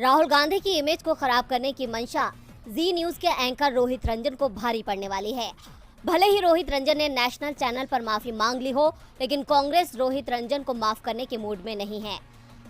राहुल गांधी की इमेज को खराब करने की मंशा जी न्यूज के एंकर रोहित रंजन को भारी पड़ने वाली है। भले ही रोहित रंजन ने नेशनल चैनल पर माफी मांग ली हो, लेकिन कांग्रेस रोहित रंजन को माफ करने के मूड में नहीं है।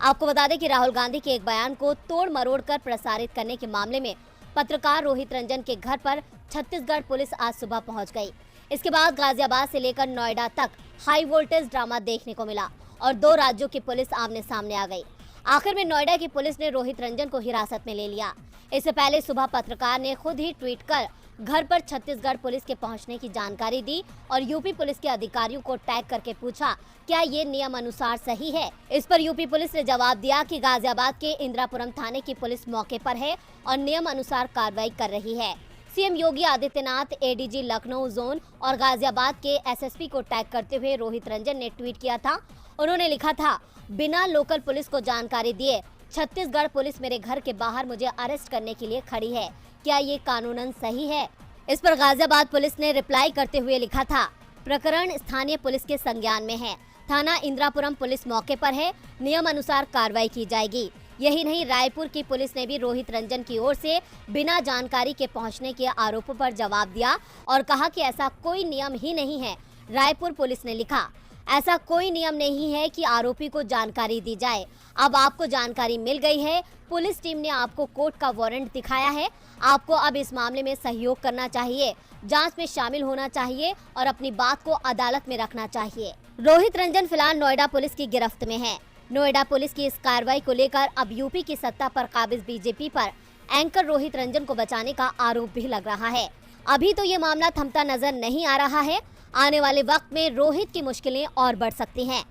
आपको बता दें कि राहुल गांधी के एक बयान को तोड़ मरोड़ कर प्रसारित करने के मामले में पत्रकार रोहित रंजन के घर पर छत्तीसगढ़ पुलिस आज सुबह पहुंच गई। इसके बाद गाजियाबाद से लेकर नोएडा तक हाई वोल्टेज ड्रामा देखने को मिला और दो राज्यों की पुलिस आमने सामने आ गई। आखिर में नोएडा की पुलिस ने रोहित रंजन को हिरासत में ले लिया। इससे पहले सुबह पत्रकार ने खुद ही ट्वीट कर घर पर छत्तीसगढ़ पुलिस के पहुंचने की जानकारी दी और यूपी पुलिस के अधिकारियों को टैग करके पूछा, क्या ये नियम अनुसार सही है। इस पर यूपी पुलिस ने जवाब दिया कि गाजियाबाद के इंदिरापुरम थाने की पुलिस मौके पर है और नियम अनुसार कार्रवाई कर रही है। CM Yogi Adityanath, ADG Lucknow zone और गाजियाबाद के एसएसपी को टैग करते हुए रोहित रंजन ने ट्वीट किया था। उन्होंने लिखा था, बिना लोकल पुलिस को जानकारी दिए छत्तीसगढ़ पुलिस मेरे घर के बाहर मुझे अरेस्ट करने के लिए खड़ी है, क्या ये कानूनन सही है। इस पर गाजियाबाद पुलिस ने रिप्लाई करते हुए लिखा था, प्रकरण स्थानीय पुलिस के संज्ञान में है, थाना इंदिरापुरम पुलिस मौके पर है, नियम अनुसार कार्रवाई की जाएगी। यही नहीं, रायपुर की पुलिस ने भी रोहित रंजन की ओर से बिना जानकारी के पहुंचने के आरोपों पर जवाब दिया और कहा कि ऐसा कोई नियम ही नहीं है। रायपुर पुलिस ने लिखा, ऐसा कोई नियम नहीं है कि आरोपी को जानकारी दी जाए। अब आपको जानकारी मिल गई है, पुलिस टीम ने आपको कोर्ट का वारंट दिखाया है, आपको अब इस मामले में सहयोग करना चाहिए, जांच में शामिल होना चाहिए और अपनी बात को अदालत में रखना चाहिए। रोहित रंजन फिलहाल नोएडा पुलिस की गिरफ्त में है। नोएडा पुलिस की इस कार्रवाई को लेकर अब यूपी की सत्ता पर काबिज बीजेपी पर एंकर रोहित रंजन को बचाने का आरोप भी लग रहा है। अभी तो ये मामला थमता नजर नहीं आ रहा है। आने वाले वक्त में रोहित की मुश्किलें और बढ़ सकती हैं।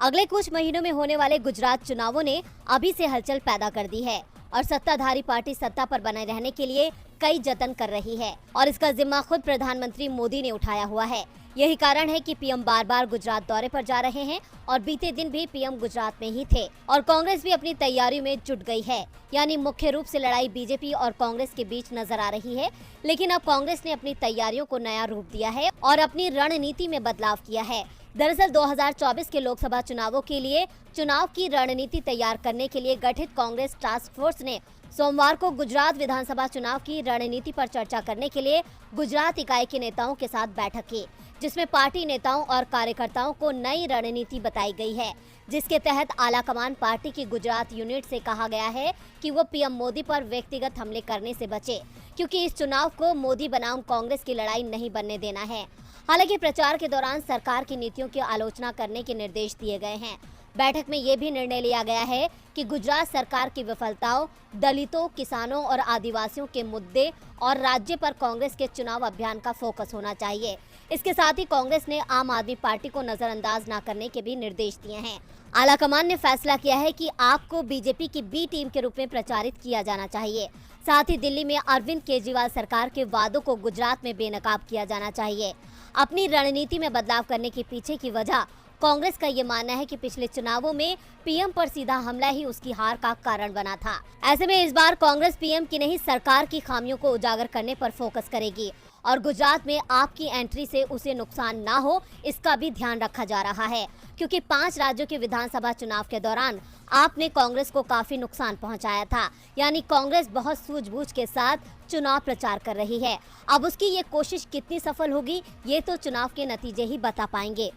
अगले कुछ महीनों में होने वाले गुजरात चुनावों ने अभी से हलचल पैदा कर दी है और सत्ताधारी पार्टी सत्ता पर बने रहने के लिए कई जतन कर रही है और इसका जिम्मा खुद प्रधानमंत्री मोदी ने उठाया हुआ है। यही कारण है कि पीएम बार बार गुजरात दौरे पर जा रहे हैं और बीते दिन भी पीएम गुजरात में ही थे और कांग्रेस भी अपनी तैयारियों में जुट गई है। यानी मुख्य रूप से लड़ाई बीजेपी और कांग्रेस के बीच नजर आ रही है, लेकिन अब कांग्रेस ने अपनी तैयारियों को नया रूप दिया है और अपनी रणनीति में बदलाव किया है। दरअसल 2024 के लोकसभा चुनावों के लिए चुनाव की रणनीति तैयार करने के लिए गठित कांग्रेस टास्क फोर्स ने सोमवार को गुजरात विधानसभा चुनाव की रणनीति पर चर्चा करने के लिए गुजरात इकाई के नेताओं के साथ बैठक की, जिसमें पार्टी नेताओं और कार्यकर्ताओं को नई रणनीति बताई गई है, जिसके तहत आलाकमान पार्टी की गुजरात यूनिट से कहा गया है कि वो पीएम मोदी पर व्यक्तिगत हमले करने से बचे, क्योंकि इस चुनाव को मोदी बनाम कांग्रेस की लड़ाई नहीं बनने देना है। हालांकि प्रचार के दौरान सरकार की नीतियों की आलोचना करने के निर्देश दिए गए हैं। बैठक में ये भी निर्णय लिया गया है कि गुजरात सरकार की विफलताओं, दलितों, किसानों और आदिवासियों के मुद्दे और राज्य पर कांग्रेस के चुनाव अभियान का फोकस होना चाहिए। इसके साथ ही कांग्रेस ने आम आदमी पार्टी को नजरअंदाज न करने के भी निर्देश दिए हैं। आलाकमान ने फैसला किया है कि आप को बीजेपी की बी टीम के रूप में प्रचारित किया जाना चाहिए। साथ ही दिल्ली में अरविंद केजरीवाल सरकार के वादों को गुजरात में बेनकाब किया जाना चाहिए। अपनी रणनीति में बदलाव करने के पीछे की वजह कांग्रेस का ये मानना है कि पिछले चुनावों में पीएम पर सीधा हमला ही उसकी हार का कारण बना था। ऐसे में इस बार कांग्रेस पीएम की नहीं, सरकार की खामियों को उजागर करने पर फोकस करेगी और गुजरात में आपकी एंट्री से उसे नुकसान ना हो, इसका भी ध्यान रखा जा रहा है, क्योंकि 5 राज्यों के विधानसभा चुनाव के दौरान आपने कांग्रेस को काफी नुकसान पहुंचाया था। यानी कांग्रेस बहुत सूझबूझ के साथ चुनाव प्रचार कर रही है। अब उसकी ये कोशिश कितनी सफल होगी, ये तो चुनाव के नतीजे ही बता पाएंगे।